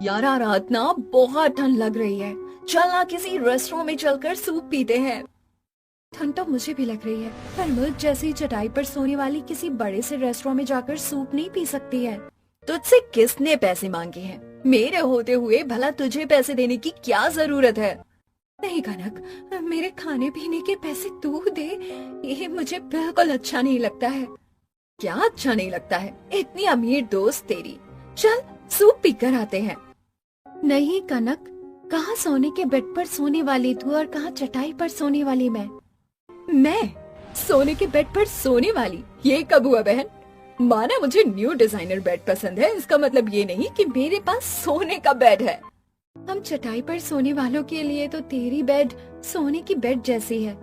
यार आराधना, बहुत ठंड लग रही है। चल ना किसी रेस्टोरेंट में चलकर सूप पीते हैं। ठंड तो मुझे भी लग रही है, पर मुझ जैसी चटाई पर सोने वाली किसी बड़े से रेस्टोरेंट में जाकर सूप नहीं पी सकती है। तुझसे किसने पैसे मांगे हैं? मेरे होते हुए भला तुझे पैसे देने की क्या जरूरत है? नहीं कनक, मेरे खाने पीने के पैसे तू दे। ये मुझे बिल्कुल अच्छा नहीं लगता है। क्या अच्छा नहीं लगता है? इतनी अमीर दोस्त तेरी। चल सूप पीकर आते हैं। नहीं कनक, कहाँ सोने के बेड पर सोने वाली तू और कहाँ चटाई पर सोने वाली मैं सोने के बेड पर सोने वाली? ये कब हुआ बहन? माना मुझे न्यू डिजाइनर बेड पसंद है, इसका मतलब ये नहीं कि मेरे पास सोने का बेड है। हम चटाई पर सोने वालों के लिए तो तेरी बेड सोने की बेड जैसी है।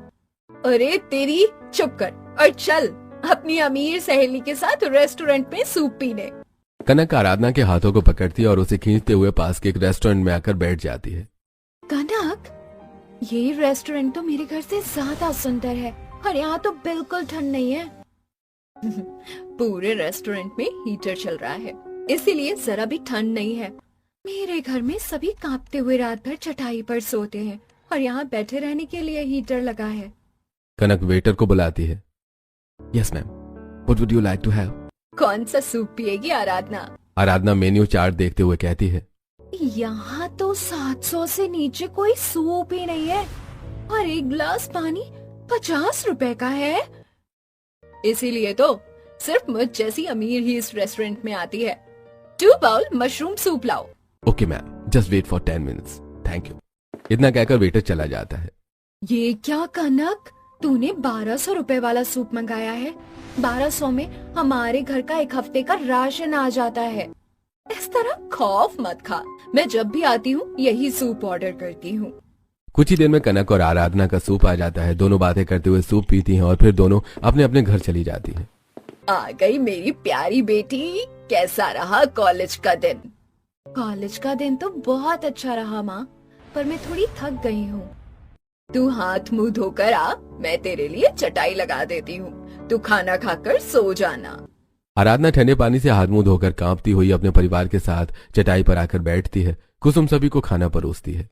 अरे तेरी, चुप कर और चल अपनी अमीर सहेली के साथ रेस्टोरेंट में सूप पीने। कनक आराधना के हाथों को पकड़ती है और उसे खींचते हुए पास के एक रेस्टोरेंट में आकर बैठ जाती है। कनक, ये रेस्टोरेंट तो मेरे घर से ज्यादा सुंदर है और यहाँ तो बिल्कुल ठंड नहीं है। पूरे रेस्टोरेंट में हीटर चल रहा है, इसीलिए जरा भी ठंड नहीं है। मेरे घर में सभी कांपते हुए रात भर चटाई पर सोते हैं और यहाँ बैठे रहने के लिए हीटर लगा है। कनक वेटर को बुलाती है। Yes ma'am, what would you like to have? कौन सा सूप पिएगी आराधना? आराधना मेन्यू चार्ट देखते हुए कहती है। यहाँ तो 700 से नीचे कोई सूप ही नहीं है और एक गिलास पानी 50 रुपए का है। इसीलिए तो सिर्फ मुझ जैसी अमीर ही इस रेस्टोरेंट में आती है। 2 बाउल मशरूम सूप लाओ। Okay ma'am, just wait for 10 minutes, thank you. इतना कहकर वेटर चला जाता है। ये क्या कनक, तूने 1200 रुपए वाला सूप मंगाया है? 1200 में हमारे घर का एक हफ्ते का राशन आ जाता है। इस तरह खौफ मत खा, मैं जब भी आती हूँ यही सूप ऑर्डर करती हूँ। कुछ ही देर में कनक और आराधना का सूप आ जाता है। दोनों बातें करते हुए सूप पीती हैं और फिर दोनों अपने अपने घर चली जाती हैं। आ गई मेरी प्यारी बेटी। कैसा रहा कॉलेज का दिन? कॉलेज का दिन तो बहुत अच्छा रहा माँ, पर मैं थोड़ी थक गई हूँ। तू हाथ मुंह धोकर आ, मैं तेरे लिए चटाई लगा देती हूँ। तू खाना खाकर सो जाना। आराधना ठंडे पानी से हाथ मुंह धोकर कांपती हुई अपने परिवार के साथ चटाई पर आकर बैठती है। कुसुम सभी को खाना परोसती है।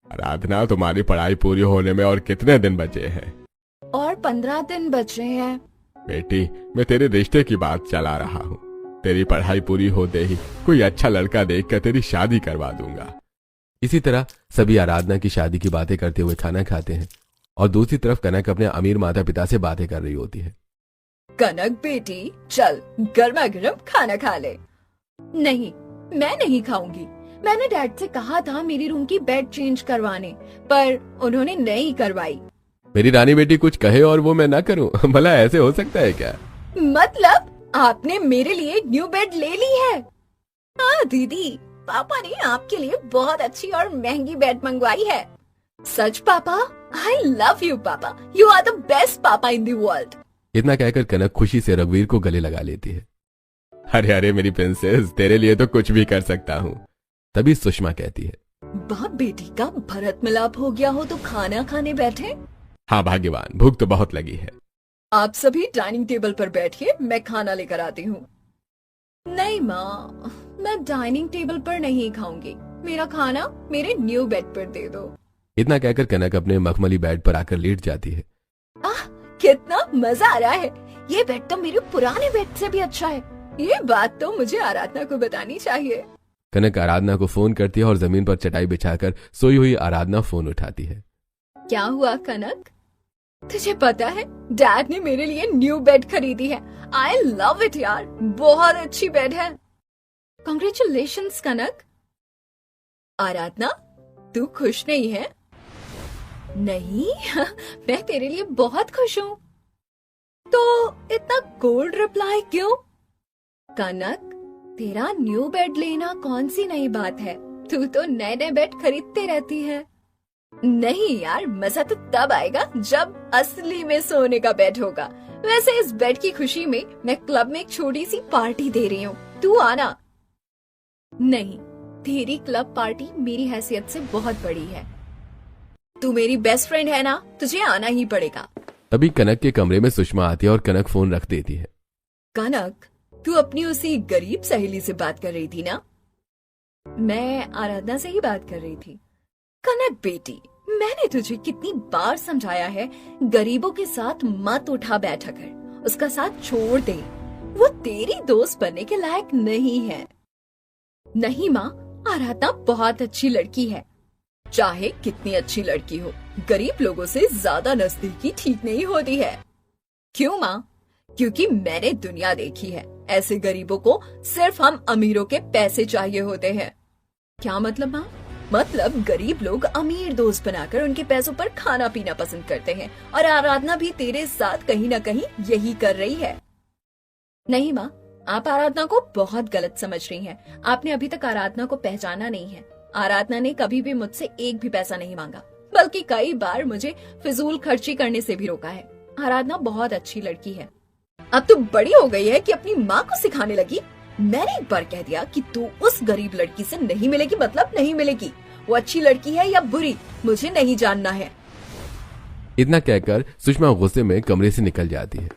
आराधना, तुम्हारी पढ़ाई पूरी होने में और कितने दिन बचे हैं? और 15 दिन बचे हैं। बेटी, मैं तेरे रिश्ते की बात चला रहा हूँ। तेरी पढ़ाई पूरी होते ही कोई अच्छा लड़का देखकर तेरी शादी करवा दूंगा। इसी तरह सभी आराधना की शादी की बातें करते हुए खाना खाते हैं और दूसरी तरफ कनक अपने अमीर माता पिता से बातें कर रही होती है। कनक बेटी, चल गर्मा गर्म खाना खा ले। नहीं, मैं नहीं खाऊंगी। मैंने डैड से कहा था मेरी रूम की बेड चेंज करवाने, पर उन्होंने नहीं करवाई। मेरी रानी बेटी कुछ कहे और वो मैं ना करूं? भला ऐसे हो सकता है क्या? मतलब आपने मेरे लिए न्यू बेड ले ली है? हाँ दीदी, पापा ने आपके लिए बहुत अच्छी और महंगी बेड मंगवाई है। सच पापा? आई लव यू पापा, यू आर द बेस्ट पापा इन द वर्ल्ड। इतना कहकर कनक खुशी से रघुवीर को गले लगा लेती है। अरे अरे मेरी प्रिंसेस, तेरे लिए तो कुछ भी कर सकता हूँ। तभी सुषमा कहती है। बाप बेटी का भरत मिलाप हो गया हो तो खाना खाने बैठे? हाँ भाग्यवान, भूख तो बहुत लगी है। आप सभी डाइनिंग टेबल पर बैठिए, मैं खाना लेकर आती हूँ। नहीं माँ, मैं डाइनिंग टेबल पर नहीं खाऊंगी। मेरा खाना मेरे न्यू बेड पर दे दो। इतना कहकर कनक अपने मखमली बेड पर आकर लेट जाती है। आह, कितना मजा आ रहा है। ये बेड तो मेरे पुराने बेड से भी अच्छा है। ये बात तो मुझे आराधना को बतानी चाहिए। कनक आराधना को फोन करती है और जमीन पर चटाई बिछाकर सोई हुई आराधना फोन उठाती है। क्या हुआ कनक? तुझे पता है डैड ने मेरे लिए न्यू बेड खरीदी है। आई लव इट यार, बहुत अच्छी बेड है। कांग्रेचुलेशंस कनक। आराधना, तू खुश नहीं है? नहीं, मैं तेरे लिए बहुत खुश हूँ। तो इतना कोल्ड रिप्लाई क्यों? कनक, तेरा न्यू बेड लेना कौन सी नई बात है? तू तो नए नए बेड खरीदते रहती है। नहीं यार, मजा तो तब आएगा जब असली में सोने का बेड होगा। वैसे इस बेड की खुशी में मैं क्लब में एक छोटी सी पार्टी दे रही हूँ, तू आना। नहीं, तेरी क्लब पार्टी मेरी हैसियत से बहुत बड़ी है। तू मेरी बेस्ट फ्रेंड है ना, तुझे आना ही पड़ेगा। तभी कनक के कमरे में सुषमा आती है और कनक फोन रख देती है। कनक, तू अपनी उसी गरीब सहेली से बात कर रही थी ना? मैं आराधना से ही बात कर रही थी। कनक बेटी, मैंने तुझे कितनी बार समझाया है, गरीबों के साथ मत उठा बैठा कर, उसका साथ छोड़ दे, वो तेरी दोस्त बनने के लायक नहीं है। नहीं माँ, आराधना बहुत अच्छी लड़की है। चाहे कितनी अच्छी लड़की हो, गरीब लोगों से ज्यादा नजदीकी ठीक नहीं होती है। क्यों माँ? क्योंकि मैंने दुनिया देखी है, ऐसे गरीबों को सिर्फ हम अमीरों के पैसे चाहिए होते हैं। क्या मतलब माँ? मतलब गरीब लोग अमीर दोस्त बनाकर उनके पैसों पर खाना पीना पसंद करते हैं, और आराधना भी तेरे साथ कहीं ना कहीं यही कर रही है। नहीं माँ, आप आराधना को बहुत गलत समझ रही हैं। आपने अभी तक आराधना को पहचाना नहीं है। आराधना ने कभी भी मुझसे एक भी पैसा नहीं मांगा, बल्कि कई बार मुझे फिजूल खर्ची करने से भी रोका है। आराधना बहुत अच्छी लड़की है। अब तो बड़ी हो गई है कि अपनी माँ को सिखाने लगी। मैंने एक बार कह दिया कि तू उस गरीब लड़की से नहीं मिलेगी, मतलब नहीं मिलेगी। वो अच्छी लड़की है या बुरी, मुझे नहीं जानना है। इतना कहकर सुषमा गुस्से में कमरे से निकल जाती है।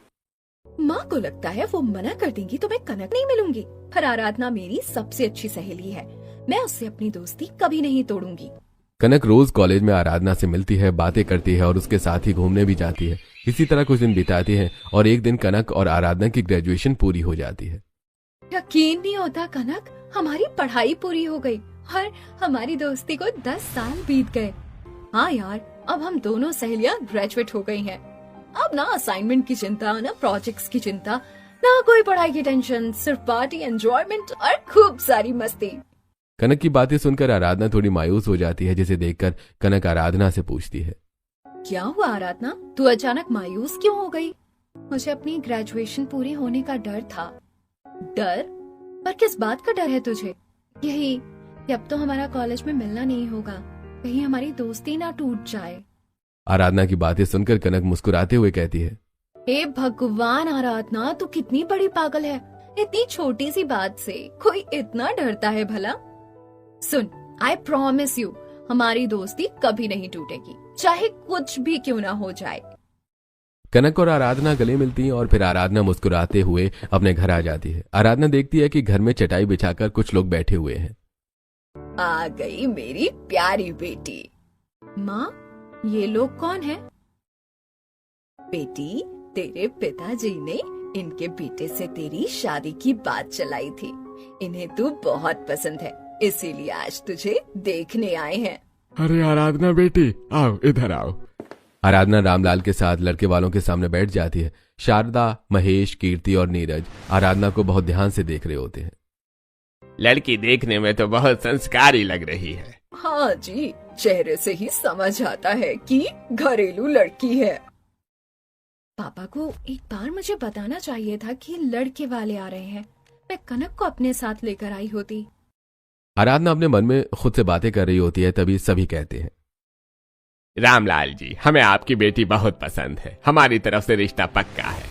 माँ को लगता है वो मना कर देंगी तो मैं कनक नहीं मिलूंगी, पर आराधना मेरी सबसे अच्छी सहेली है, मैं उससे अपनी दोस्ती कभी नहीं तोड़ूंगी। कनक रोज कॉलेज में आराधना से मिलती है, बातें करती है और उसके साथ ही घूमने भी जाती है। इसी तरह कुछ दिन बिताती है और एक दिन कनक और आराधना की ग्रेजुएशन पूरी हो जाती है। यकीन नहीं होता कनक, हमारी पढ़ाई पूरी हो गई और हमारी दोस्ती को 10 साल बीत गए। हाँ यार, अब हम दोनों सहेलियां ग्रेजुएट हो गई हैं। अब ना असाइनमेंट की चिंता, ना प्रोजेक्ट्स की चिंता, ना कोई पढ़ाई की टेंशन, सिर्फ पार्टी, एंजॉयमेंट और खूब सारी मस्ती। कनक की बातें सुनकर आराधना थोड़ी मायूस हो जाती है, जिसे देखकर कनक आराधना से पूछती है, क्या हुआ आराधना, तू अचानक मायूस क्यों हो गई? मुझे अपनी ग्रेजुएशन पूरी होने का डर था। डर? पर किस बात का डर है तुझे? यही कि अब तो हमारा कॉलेज में मिलना नहीं होगा, कहीं हमारी दोस्ती ना टूट जाए। आराधना की बातें सुनकर कनक मुस्कुराते हुए कहती है, हे भगवान आराधना, तू कितनी बड़ी पागल है। इतनी छोटी सी बात से कोई इतना डरता है भला? सुन, आई प्रॉमिस यू, हमारी दोस्ती कभी नहीं टूटेगी, चाहे कुछ भी क्यों ना हो जाए। कनक और आराधना गले मिलती हैं और फिर आराधना मुस्कुराते हुए अपने घर आ जाती है। आराधना देखती है कि घर में चटाई बिछाकर कुछ लोग बैठे हुए हैं। आ गई मेरी प्यारी बेटी। माँ, ये लोग कौन है? बेटी, तेरे पिताजी ने इनके बेटे से तेरी शादी की बात चलाई थी। इन्हें तू बहुत पसंद है, इसीलिए आज तुझे देखने आए हैं। अरे आराधना बेटी, आओ इधर आओ। आराधना रामलाल के साथ लड़के वालों के सामने बैठ जाती है। शारदा, महेश, कीर्ति और नीरज आराधना को बहुत ध्यान से देख रहे होते हैं। लड़की देखने में तो बहुत संस्कारी लग रही है। हाँ जी, चेहरे से ही समझ आता है कि घरेलू लड़की है। पापा को एक बार मुझे बताना चाहिए था कि लड़के वाले आ रहे हैं, मैं कनक को अपने साथ लेकर आई होती। आराधना अपने मन में खुद से बातें कर रही होती है, तभी सभी कहते हैं, रामलाल जी, हमें आपकी बेटी बहुत पसंद है, हमारी तरफ से रिश्ता पक्का है।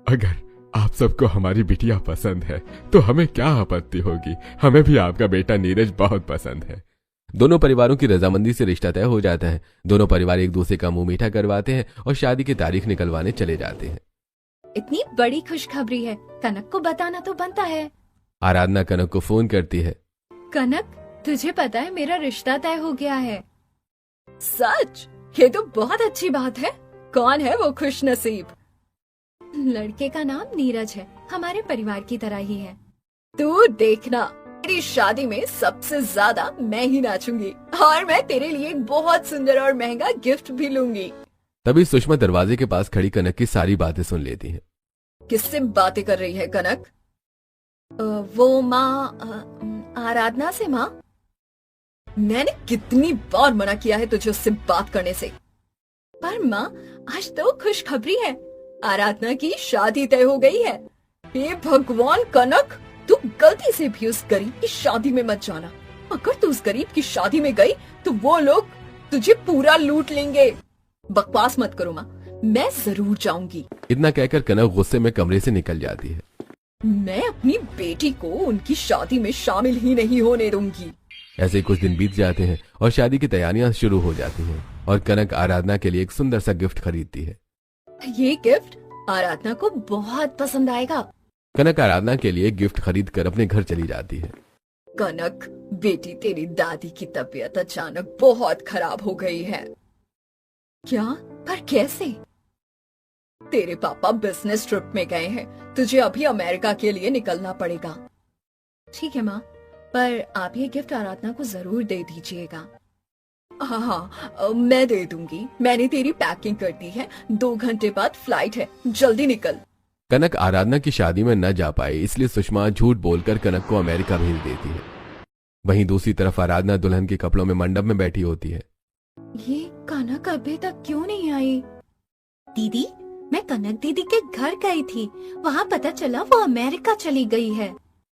अगर आप सबको हमारी बिटिया पसंद है तो हमें क्या आपत्ति होगी, हमें भी आपका बेटा नीरज बहुत पसंद है। दोनों परिवारों की रजामंदी से रिश्ता तय हो जाता है। दोनों परिवार एक दूसरे का मुंह मीठा करवाते हैं और शादी की तारीख निकलवाने चले जाते हैं। इतनी बड़ी खुशखबरी है, कनक को बताना तो बनता है। आराधना कनक को फोन करती है। कनक, तुझे पता है मेरा रिश्ता तय हो गया है। सच? ये तो बहुत अच्छी बात है। कौन है वो खुशनसीब? लड़के का नाम नीरज है, हमारे परिवार की तरह ही है। तू देखना, तेरी शादी में सबसे ज्यादा मैं ही नाचूंगी और मैं तेरे लिए एक बहुत सुंदर और महंगा गिफ्ट भी लूंगी। तभी सुषमा दरवाजे के पास खड़ी कनक की सारी बातें सुन लेती है। किससे बातें कर रही है कनक? वो माँ, आराधना से। माँ, मैंने कितनी बार मना किया है तुझे उससे बात करने से, पर माँ आज तो खुशखबरी है, आराधना की शादी तय हो गई है। हे भगवान कनक, तू गलती से भी उस गरीब की शादी में मत जाना। अगर तू उस गरीब की शादी में गई तो वो लोग तुझे पूरा लूट लेंगे। बकवास मत करो माँ, मैं जरूर जाऊंगी। इतना कहकर कनक गुस्से में कमरे से निकल जाती है। मैं अपनी बेटी को उनकी शादी में शामिल ही नहीं होने दूंगी। ऐसे ही कुछ दिन बीत जाते हैं और शादी की तैयारियां शुरू हो जाती हैं और कनक आराधना के लिए एक सुंदर सा गिफ्ट खरीदती है। ये गिफ्ट आराधना को बहुत पसंद आएगा। कनक आराधना के लिए गिफ्ट खरीद कर अपने घर चली जाती है। कनक बेटी, तेरी दादी की तबीयत अचानक बहुत खराब हो गई है। क्या? पर कैसे? तेरे पापा बिजनेस ट्रिप में गए हैं, तुझे अभी अमेरिका के लिए निकलना पड़ेगा। ठीक है माँ, पर आप ये गिफ्ट आराधना को जरूर दे दीजिएगा। हाँ, मैं दे दूंगी। मैंने तेरी पैकिंग कर दी है, 2 घंटे बाद फ्लाइट है, जल्दी निकल। कनक आराधना की शादी में न जा पाई, इसलिए सुषमा झूठ बोलकर कनक को अमेरिका भेज देती है। वहीं दूसरी तरफ आराधना दुल्हन के कपड़ों में मंडप में बैठी होती है। ये कनक अभी तक क्यों नहीं आई? दीदी, मैं कनक दीदी के घर गई थी, वहाँ पता चला वो अमेरिका चली गई है।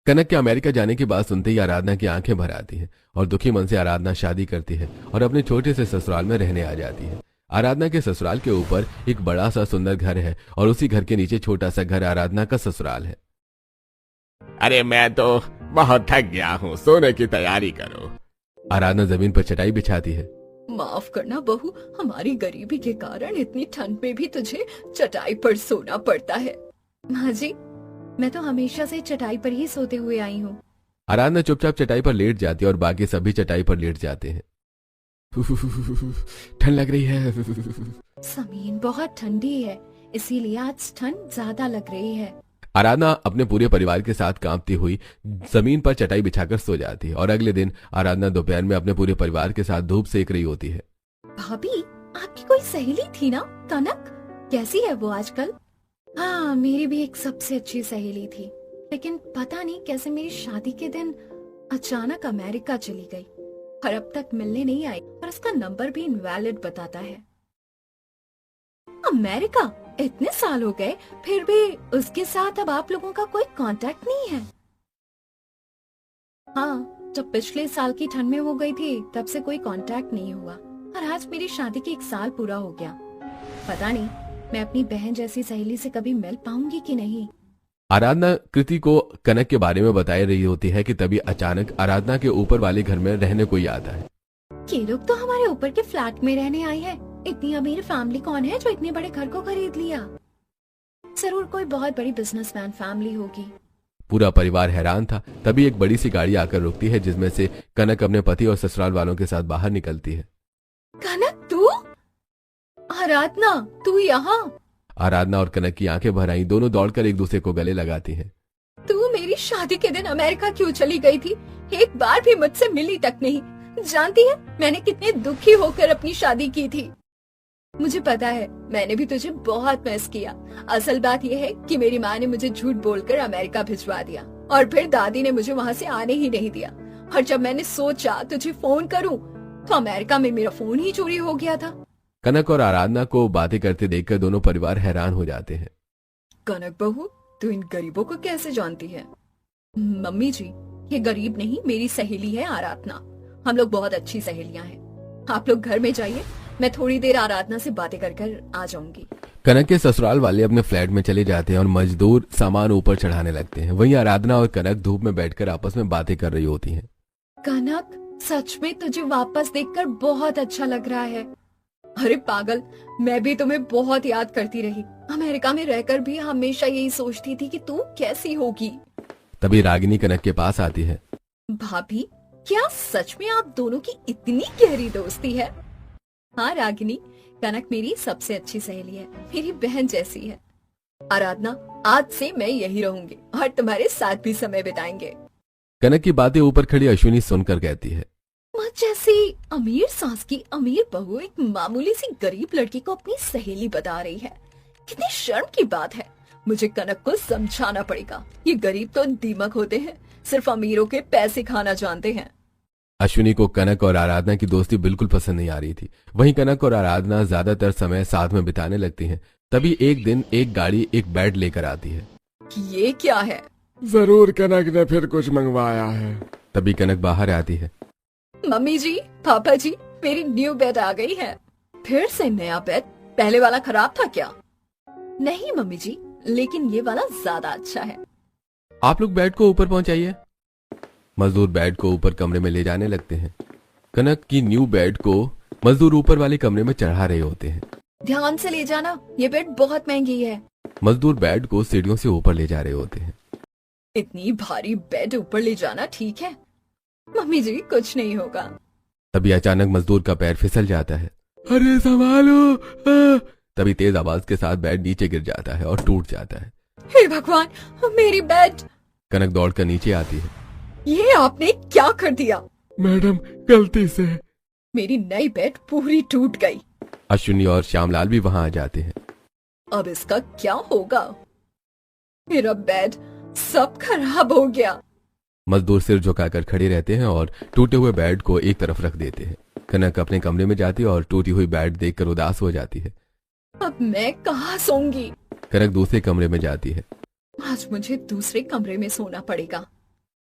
कनक के अमेरिका जाने की बात सुनते ही आराधना की आंखें भर आती हैं और दुखी मन से आराधना शादी करती है और अपने छोटे से ससुराल में रहने आ जाती है। आराधना के ससुराल के ऊपर एक बड़ा सा सुंदर घर है और उसी घर के नीचे छोटा सा घर आराधना का ससुराल है। अरे मैं तो बहुत थक गया हूँ, सोने की तैयारी करो। आराधना जमीन पर चटाई बिछाती है। माफ करना बहू, हमारी गरीबी के कारण इतनी ठंड में भी तुझे चटाई पर सोना पड़ता है। माँ जी, मैं तो हमेशा से चटाई पर ही सोते हुए आई हूँ। आराधना चुपचाप चटाई पर लेट जाती है और बाकी सभी चटाई पर लेट जाते हैं। ठंड लग रही है। जमीन बहुत ठंडी है, इसीलिए आज ठंड ज्यादा लग रही है। आराधना अपने पूरे परिवार के साथ कांपती हुई जमीन पर चटाई बिछाकर सो जाती है और अगले दिन आराधना दोपहर में अपने पूरे परिवार के साथ धूप सेक रही होती है। भाभी, आपकी कोई सहेली थी ना, कनक? कैसी है वो आजकल? हाँ, मेरी भी एक सबसे अच्छी सहेली थी, लेकिन पता नहीं कैसे मेरी शादी के दिन अचानक अमेरिका चली गई और अब तक मिलने नहीं आई और उसका नंबर भी इनवैलिड बताता है। अमेरिका? इतने साल हो गए, फिर भी उसके साथ अब आप लोगों का कोई कांटेक्ट नहीं है? हाँ, जब पिछले साल की ठंड में वो गई थी तब से कोई कांटेक्ट नहीं हुआ और आज मेरी शादी के 1 साल पूरा हो गया। पता नहीं मैं अपनी बहन जैसी सहेली से कभी मिल पाऊंगी कि नहीं। आराधना कृति को कनक के बारे में बता रही होती है कि तभी अचानक आराधना के ऊपर वाले घर में रहने कोई आता है। ये लोग तो हमारे ऊपर के फ्लैट में रहने आए हैं। इतनी अमीर फैमिली कौन है जो इतने बड़े घर को खरीद लिया? जरूर कोई बहुत बड़ी बिजनेसमैन फैमिली होगी। पूरा परिवार हैरान था। तभी एक बड़ी सी गाड़ी आकर रुकती है जिसमें से कनक अपने पति और ससुराल वालों के साथ बाहर निकलती है। कनक, तू? आराधना, तू यहाँ? आराधना और कनक की आंखें भर आई, दोनों दौड़कर एक दूसरे को गले लगाती हैं। तू मेरी शादी के दिन अमेरिका क्यों चली गई थी? एक बार भी मुझसे मिली तक नहीं। जानती है मैंने कितने दुखी होकर अपनी शादी की थी। मुझे पता है, मैंने भी तुझे बहुत मिस किया। असल बात यह है कि मेरी माँ ने मुझे झूठ बोलकर अमेरिका भिजवा दिया और फिर दादी ने मुझे वहाँ से आने ही नहीं दिया। और जब मैंने सोचा तुझे फोन करूं, तो अमेरिका में मेरा फोन ही चोरी हो गया था। कनक और आराधना को बातें करते देखकर दोनों परिवार हैरान हो जाते हैं। कनक बहू, तू इन गरीबों को कैसे जानती है? मम्मी जी, ये गरीब नहीं, मेरी सहेली है आराधना। हम लोग बहुत अच्छी सहेलियां हैं। आप लोग घर में जाइए, मैं थोड़ी देर आराधना से बातें कर आ जाऊंगी। कनक के ससुराल वाले अपने फ्लैट में चले जाते हैं और मजदूर सामान ऊपर चढ़ाने लगते हैं। वहीं आराधना और कनक धूप में बैठकर आपस में बातें कर रही होती हैं। कनक, सच में तुझे वापस देखकर बहुत अच्छा लग रहा है। अरे पागल, मैं भी तुम्हें बहुत याद करती रही। अमेरिका में रहकर भी हमेशा यही सोचती थी कि तू कैसी होगी। तभी रागिनी कनक के पास आती है। भाभी, क्या सच में आप दोनों की इतनी गहरी दोस्ती है? हाँ रागिनी, कनक मेरी सबसे अच्छी सहेली है, मेरी बहन जैसी है। आराधना, आज से मैं यही रहूंगी और तुम्हारे साथ भी समय बिताएंगे। कनक की बातें ऊपर खड़ी अश्विनी सुनकर कहती है, मुझ जैसी अमीर सास की अमीर बहू एक मामूली सी गरीब लड़की को अपनी सहेली बता रही है। कितनी शर्म की बात है। मुझे कनक को समझाना पड़ेगा। ये गरीब तो दीमक होते हैं, सिर्फ अमीरों के पैसे खाना जानते हैं। अश्विनी को कनक और आराधना की दोस्ती बिल्कुल पसंद नहीं आ रही थी। वहीं कनक और आराधना ज्यादातर समय साथ में बिताने लगती हैं। तभी एक दिन एक गाड़ी एक बेड लेकर आती है। ये क्या है? जरूर कनक ने फिर कुछ मंगवाया है। तभी कनक बाहर आती है। मम्मी जी, पापा जी, मेरी न्यू बेड आ गई है। फिर से नया बेड? पहले वाला खराब था क्या? नहीं मम्मी जी, लेकिन ये वाला ज्यादा अच्छा है। आप लोग बेड को ऊपर पहुंचाइए। मजदूर बेड को ऊपर कमरे में ले जाने लगते हैं। कनक की न्यू बेड को मजदूर ऊपर वाले कमरे में चढ़ा रहे होते हैं। ध्यान से ले जाना, ये बेड बहुत महंगी है। मजदूर बेड को सीढ़ियों से ऊपर ले जा रहे होते हैं। इतनी भारी बेड ऊपर ले जाना ठीक है, मम्मी जी कुछ नहीं होगा। तभी अचानक मजदूर का पैर फिसल जाता है। अरे संभालो! तभी तेज आवाज के साथ बेड नीचे गिर जाता है और टूट जाता है। हे भगवान, मेरी बेड! कनक दौड़कर नीचे आती है। ये आपने क्या कर दिया? मैडम गलती से। मेरी नई बेड पूरी टूट गई। अश्विनी और श्यामलाल भी वहां आ जाते हैं। अब इसका क्या होगा? मेरा बेड सब खराब हो गया। मजदूर सिर झुकाकर खड़े रहते हैं और टूटे हुए बेड को एक तरफ रख देते हैं। कनक अपने कमरे में जाती है और टूटी हुई बेड देखकर उदास हो जाती है। अब मैं कहाँ सोऊंगी? कनक दूसरे कमरे में जाती है। आज मुझे दूसरे कमरे में सोना पड़ेगा।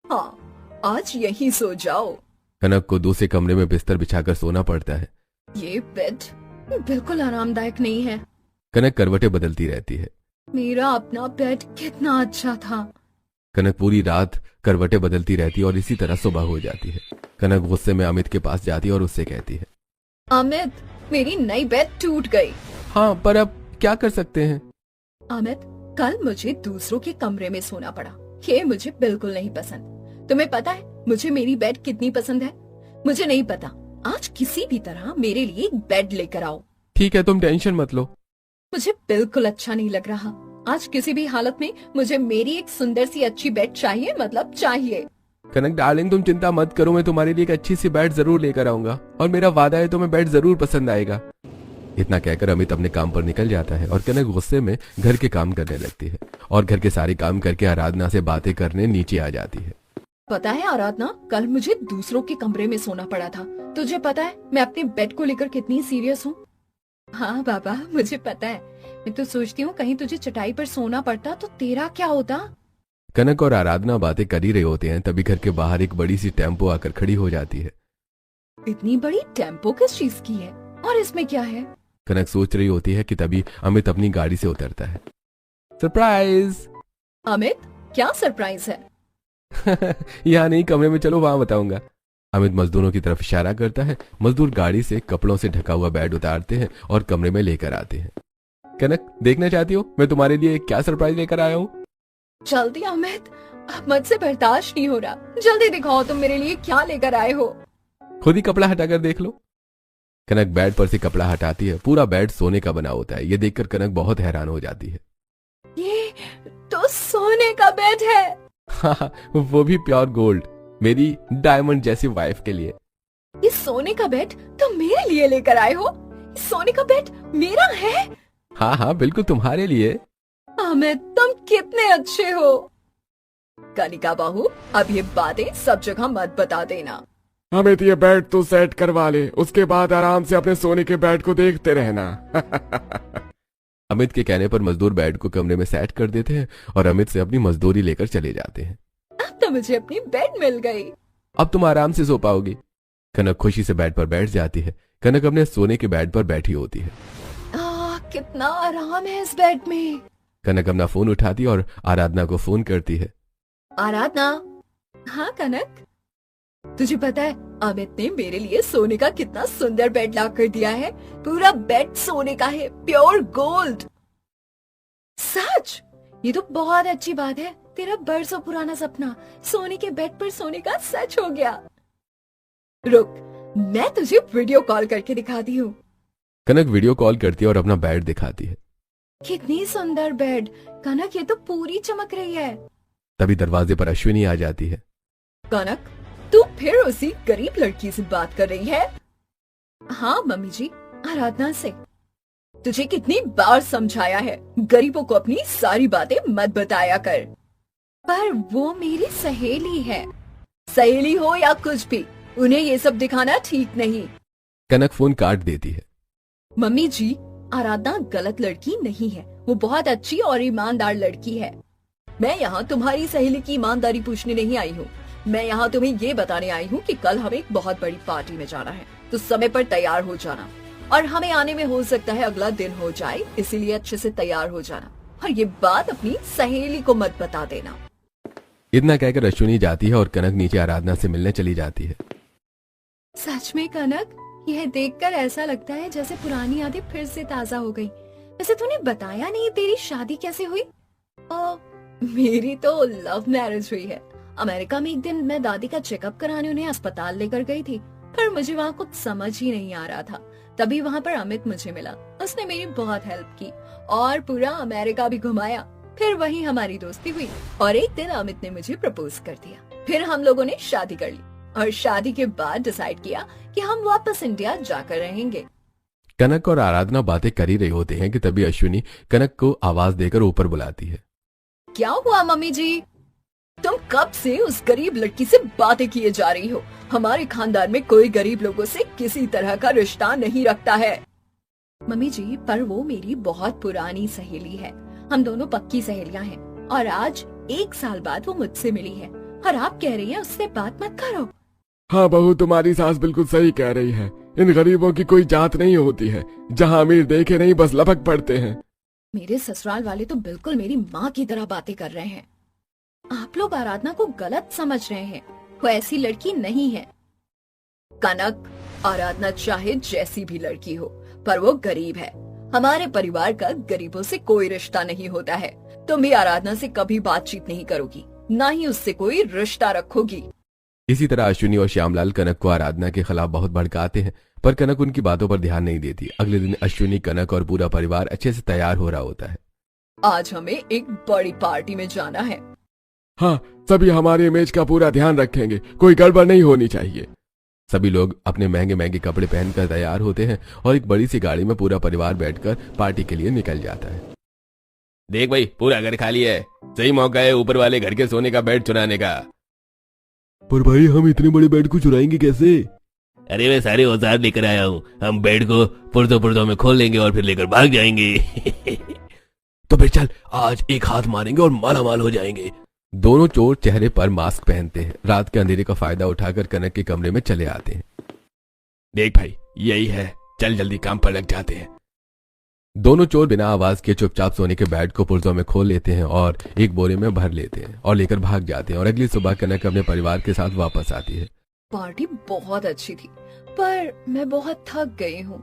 हाँ, आज यहीं सो जाओ। कनक को दूसरे कमरे में बिस्तर बिछाकर सोना पड़ता है। ये बेड बिल्कुल आरामदायक नहीं है। कनक करवटें बदलती रहती है। मेरा अपना बेड कितना अच्छा था। कनक पूरी रात करवटें बदलती रहती है और इसी तरह सुबह हो जाती है। कनक गुस्से में अमित के पास जाती है और उससे कहती है, अमित, मेरी नई बेड टूट गई। हाँ, पर अब क्या कर सकते हैं? अमित, कल मुझे दूसरों के कमरे में सोना पड़ा। ये मुझे बिल्कुल नहीं पसंद। तुम्हें पता है मुझे मेरी बेड कितनी पसंद है? मुझे नहीं पता। आज किसी भी तरह मेरे लिए एक बेड लेकर आओ। ठीक है, तुम टेंशन मत लो। मुझे बिल्कुल अच्छा नहीं लग रहा। आज किसी भी हालत में मुझे मेरी एक सुंदर सी अच्छी बेड चाहिए, मतलब चाहिए। कनक डार्लिंग, तुम चिंता मत करो, मैं तुम्हारे लिए एक अच्छी सी बेड जरूर लेकर आऊंगा और मेरा वादा है तुम्हें बेड जरूर पसंद आएगा। इतना कहकर अमित अपने काम पर निकल जाता है और कनक गुस्से में घर के काम करने लगती है और घर के सारे काम करके आराधना से बातें करने नीचे आ जाती है। पता है आराधना, कल मुझे दूसरों के कमरे में सोना पड़ा था। तुझे पता है मैं अपने बेड को लेकर कितनी सीरियस हूँ? हाँ बाबा, मुझे पता है। मैं तो सोचती हूँ कहीं तुझे चटाई पर सोना पड़ता तो तेरा क्या होता। कनक और आराधना बातें कर ही रहे होते हैं, तभी घर के बाहर एक बड़ी सी टेम्पो आकर खड़ी हो जाती है। इतनी बड़ी टेम्पो किस चीज की है और इसमें क्या है? कनक सोच रही होती है कि तभी अमित अपनी गाड़ी से उतरता है। सरप्राइज! अमित, क्या सरप्राइज है? यहाँ नहीं, कमरे में चलो, वहां बताऊंगा। अमित मजदूरों की तरफ इशारा करता है। मजदूर गाड़ी से कपड़ों से ढका हुआ बेड उतारते हैं और कमरे में लेकर आते हैं। कनक, देखना चाहती हो मैं तुम्हारे लिए क्या सरप्राइज लेकर आया हूँ? जल्दी अमित, अब मुझसे बर्दाश्त नहीं हो रहा। जल्दी दिखाओ तुम मेरे लिए क्या लेकर आए हो। खुद ही कपड़ा हटाकर देख लो। कनक बेड पर से कपड़ा हटाती है। पूरा बेड सोने का बना होता है। ये देखकर कनक बहुत हैरान हो जाती है। ये तो सोने का बेड है। हाँ, वो भी प्योर गोल्ड, मेरी डायमंड जैसी वाइफ के लिए। ये सोने का बेड तुम मेरे लिए लेकर आए हो? ये सोने का बेड मेरा है? हाँ हाँ, बिल्कुल तुम्हारे लिए। अमित, तुम कितने अच्छे हो। कनिका बहू, अब ये बातें सब जगह मत बता देना। अमित, ये बेड तू सेट करवा ले, उसके बाद आराम से अपने सोने के बेड को देखते रहना। अमित के कहने पर मजदूर बेड को कमरे में सेट कर देते हैं और अमित से अपनी मजदूरी लेकर चले जाते हैं। अब तो मुझे अपनी बेड मिल गई। अब तुम आराम से सो पाओगी। कनक खुशी से बेड पर बैठ जाती है। कनक अपने सोने के बेड पर बैठी होती है। कितना आराम है इस बेड में। कनक अपना फोन उठाती और आराधना को फोन करती है। आराधना। हाँ कनक, तुझे पता है अमित ने मेरे लिए सोने का कितना सुंदर बेड ला कर दिया है। पूरा बेड सोने का है, प्योर गोल्ड। सच? ये तो बहुत अच्छी बात है। तेरा बरसों पुराना सपना सोने के बेड पर सोने का सच हो गया। रुक, मैं तुझे वीडियो कॉल करके दिखाती हूँ। कनक वीडियो कॉल करती है और अपना बेड दिखाती है। कितनी सुंदर बेड कनक, ये तो पूरी चमक रही है। तभी दरवाजे पर अश्विनी आ जाती है। कनक, तू फिर उसी गरीब लड़की से बात कर रही है? हाँ मम्मी जी, आराधना से। तुझे कितनी बार समझाया है गरीबों को अपनी सारी बातें मत बताया कर। पर वो मेरी सहेली है। सहेली हो या कुछ भी, उन्हें ये सब दिखाना ठीक नहीं। कनक फोन काट देती है। मम्मी जी, आराधना गलत लड़की नहीं है। वो बहुत अच्छी और ईमानदार लड़की है। मैं यहाँ तुम्हारी सहेली की ईमानदारी पूछने नहीं आई हूँ। मैं यहाँ तुम्हें ये बताने आई हूँ कि कल हमें एक बहुत बड़ी पार्टी में जाना है, तो समय पर तैयार हो जाना। और हमें आने में हो सकता है अगला दिन हो जाए, इसीलिए अच्छे से तैयार हो जाना। और ये बात अपनी सहेली को मत बता देना। इतना कहकर अश्विनी जाती है और कनक नीचे आराधना से मिलने चली जाती है। सच में कनक, यह देखकर ऐसा लगता है जैसे पुरानी यादें फिर से ताजा हो गई। वैसे तूने बताया नहीं तेरी शादी कैसे हुई? मेरी तो लव मैरिज हुई है। अमेरिका में एक दिन मैं दादी का चेकअप कराने उन्हें अस्पताल लेकर गई थी, पर मुझे वहाँ कुछ समझ ही नहीं आ रहा था। तभी वहाँ पर अमित मुझे मिला। उसने मेरी बहुत हेल्प की और पूरा अमेरिका भी घुमाया। फिर वहीं हमारी दोस्ती हुई और एक दिन अमित ने मुझे प्रपोज कर दिया। फिर हम लोगों ने शादी कर ली और शादी के बाद डिसाइड किया कि हम वापस इंडिया जाकर रहेंगे। कनक और आराधना बातें कर ही रहे होते हैं कि तभी अश्विनी कनक को आवाज देकर ऊपर बुलाती है। क्या हुआ मम्मी जी? तुम कब से उस गरीब लड़की से बातें किए जा रही हो? हमारे खानदान में कोई गरीब लोगों से किसी तरह का रिश्ता नहीं रखता है। मम्मी जी, पर वो मेरी बहुत पुरानी सहेली है। हम दोनों पक्की सहेलियां हैं और आज 1 साल बाद वो मुझसे मिली है और आप कह रही हैं उससे बात मत करो। हाँ बहू, तुम्हारी सास बिल्कुल सही कह रही है। इन गरीबों की कोई जात नहीं होती है, जहाँ अमीर देखे नहीं बस लपक पड़ते हैं। मेरे ससुराल वाले तो बिल्कुल मेरी माँ की तरह बातें कर रहे हैं। आप लोग आराधना को गलत समझ रहे हैं। वो ऐसी लड़की नहीं है। कनक, आराधना चाहे जैसी भी लड़की हो, पर वो गरीब है। हमारे परिवार का गरीबों से कोई रिश्ता नहीं होता है। तुम भी आराधना से कभी बातचीत नहीं करोगी, ना ही उससे कोई रिश्ता रखोगी। इसी तरह अश्विनी और श्यामलाल कनक को आराधना के खिलाफ बहुत भड़काते हैं, पर कनक उनकी बातों पर ध्यान नहीं देती। अगले दिन अश्विनी, कनक और पूरा परिवार अच्छे से तैयार हो रहा होता है। आज हमें एक बड़ी पार्टी में जाना है। हाँ, सभी हमारे इमेज का पूरा ध्यान रखेंगे, कोई गड़बड़ नहीं होनी चाहिए। सभी लोग अपने महंगे महंगे कपड़े पहनकर तैयार होते हैं और एक बड़ी सी गाड़ी में पूरा परिवार बैठकर पार्टी के लिए निकल जाता है। देख भाई, पूरा घर खाली है, सही मौका है ऊपर वाले घर के सोने का बेड चुराने का। पर भाई, हम इतने बड़े बेड को चुराएंगे कैसे? अरे मैं सारे औजार लेकर आया हूँ, हम बेड को पुर्जों में खोल लेंगे और फिर लेकर भाग जाएंगे। तो फिर चल, आज एक हाथ मारेंगे और मालामाल हो जाएंगे। दोनों चोर चेहरे पर मास्क पहनते हैं। रात के अंधेरे का फायदा उठाकर कनक के कमरे में चले आते हैं। देख भाई, यही है, चल जल्दी काम पर लग जाते हैं। दोनों चोर बिना आवाज के चुपचाप सोने के बेड को पुर्जों में खोल लेते हैं और एक बोरे में भर लेते हैं और लेकर भाग जाते हैं। और अगली सुबह कनक अपने परिवार के साथ वापस आती है। पार्टी बहुत अच्छी थी, पर मैं बहुत थक गई हूँ।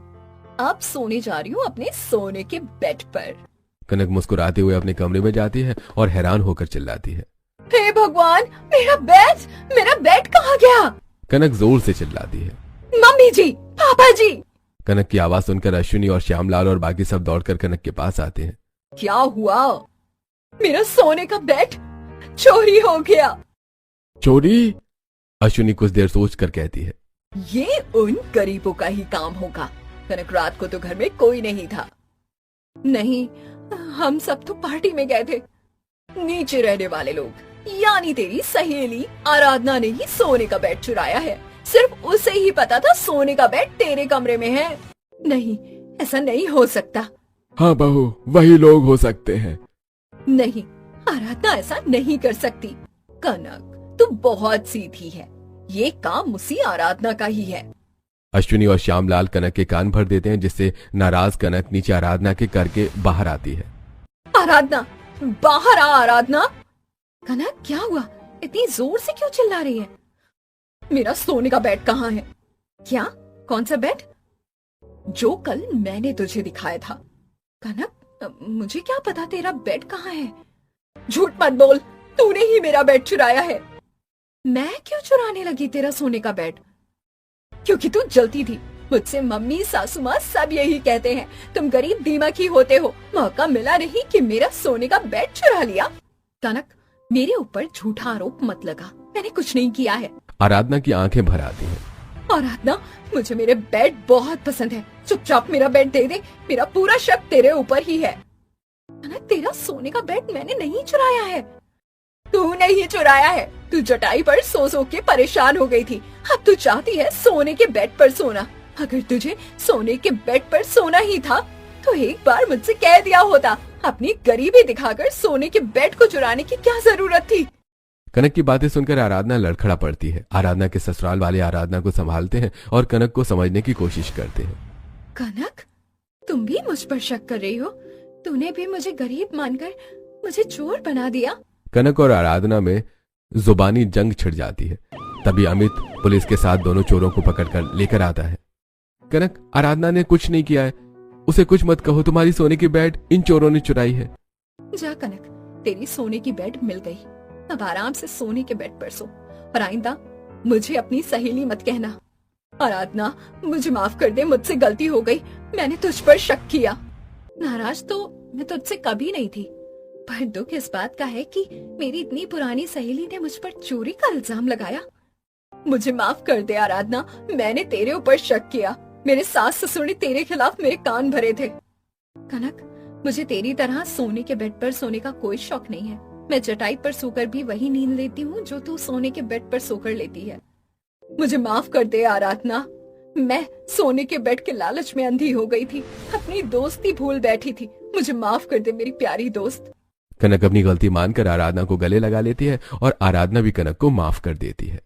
अब सोने जा रही हूँ अपने सोने के बेड पर। कनक मुस्कुराते हुए अपने कमरे में जाती है और हैरान होकर चिल्लाती है, हे भगवान, मेरा बेड कहाँ गया? कनक जोर से चिल्लाती है, मम्मी जी, पापा जी। कनक की आवाज सुनकर अश्विनी और श्यामलाल और बाकी सब दौड़कर कनक के पास आते हैं। क्या हुआ? मेरा सोने का बेड चोरी हो गया। चोरी? अश्विनी कुछ देर सोचकर कहती है, ये उन गरीबों का ही काम होगा। कनक, रात को तो घर में कोई नहीं था। नहीं, हम सब तो पार्टी में गए थे। नीचे रहने वाले लोग, यानी तेरी सहेली आराधना ने ही सोने का बेड चुराया है। सिर्फ उसे ही पता था सोने का बेड तेरे कमरे में है। नहीं, ऐसा नहीं हो सकता। हाँ बहू, वही लोग हो सकते हैं। नहीं, आराधना ऐसा नहीं कर सकती। कनक, तू बहुत सीधी है। ये काम उसी आराधना का ही है। अश्विनी और श्यामलाल कनक के कान भर देते हैं, जिससे नाराज कनक नीचे आराधना के करके बाहर आती है। आराधना, बाहर आ आराधना। कनक, क्या हुआ? इतनी जोर से क्यों चिल्ला रही है? मेरा सोने का बेड कहाँ है? क्या? कौन सा बेड? जो कल मैंने तुझे दिखाया था। कनक, मुझे क्या पता तेरा बेड कहाँ है? झूठ मत बोल, तूने ही मेरा बेड चुराया है। मैं क्यों चुराने लगी तेरा सोने का बेड? क्योंकि तू जलती थी। मुझसे मम्मी, सासू माँ सब यही कहते हैं, तुम गरीब दीमक ही होते हो। मौका मिला नहीं कि मेरा सोने का बेड चुरा लिया। कनक, मेरे ऊपर झूठा आरोप मत लगा, मैंने कुछ नहीं किया है। आराधना की आंखें भर आती हैं। आराधना, मुझे मेरे बेड बहुत पसंद है। चुपचाप मेरा बेड दे दे, मेरा पूरा शक तेरे ऊपर ही है। कनक, तेरा सोने का बेड मैंने नहीं चुराया है। तूने ही चुराया है। तू चटाई पर सो सो के परेशान हो गई थी। अब तू चाहती है सोने के बेड पर सोना। अगर तुझे सोने के बेड पर सोना ही था तो एक बार मुझसे कह दिया होता। अपनी गरीबी दिखाकर सोने के बेड को चुराने की क्या जरूरत थी? कनक की बातें सुनकर आराधना लड़खड़ा पड़ती है। आराधना के ससुराल वाले आराधना को संभालते हैं और कनक को समझने की कोशिश करते हैं। कनक, तुम भी मुझ पर शक कर रही हो? तूने भी मुझे गरीब मानकर मुझे चोर बना दिया। कनक और आराधना में जुबानी जंग छिड़ जाती है। तभी अमित पुलिस के साथ दोनों चोरों को पकड़कर लेकर आता है। कनक, आराधना ने कुछ नहीं किया है, उसे कुछ मत कहो। तुम्हारी सोने की बेड इन चोरों ने चुराई है। जा कनक, तेरी सोने की बेड मिल गई। अब आराम से सोने के बेड पर सो और आइंदा मुझे अपनी सहेली मत कहना। आराधना, मुझे माफ कर दे, मुझसे गलती हो गई, मैंने तुझ पर शक किया। नाराज तो मैं तुझसे कभी नहीं थी, पर दुख इस बात का है कि मेरी इतनी पुरानी सहेली ने मुझ पर चोरी का इल्जाम लगाया। मुझे माफ कर दे आराधना, मैंने तेरे ऊपर शक किया। मेरे सास ससुर ने तेरे खिलाफ मेरे कान भरे थे। कनक, मुझे तेरी तरह सोने के बेड पर सोने का कोई शौक नहीं है। मैं चटाई पर सोकर भी वही नींद लेती हूँ जो तू सोने के बेड पर सोकर लेती है। मुझे माफ कर दे आराधना, मैं सोने के बेड के लालच में अंधी हो गई थी, अपनी दोस्ती भूल बैठी थी। मुझे माफ कर दे मेरी प्यारी दोस्त। कनक अपनी गलती मानकर आराधना को गले लगा लेती है और आराधना भी कनक को माफ कर देती है।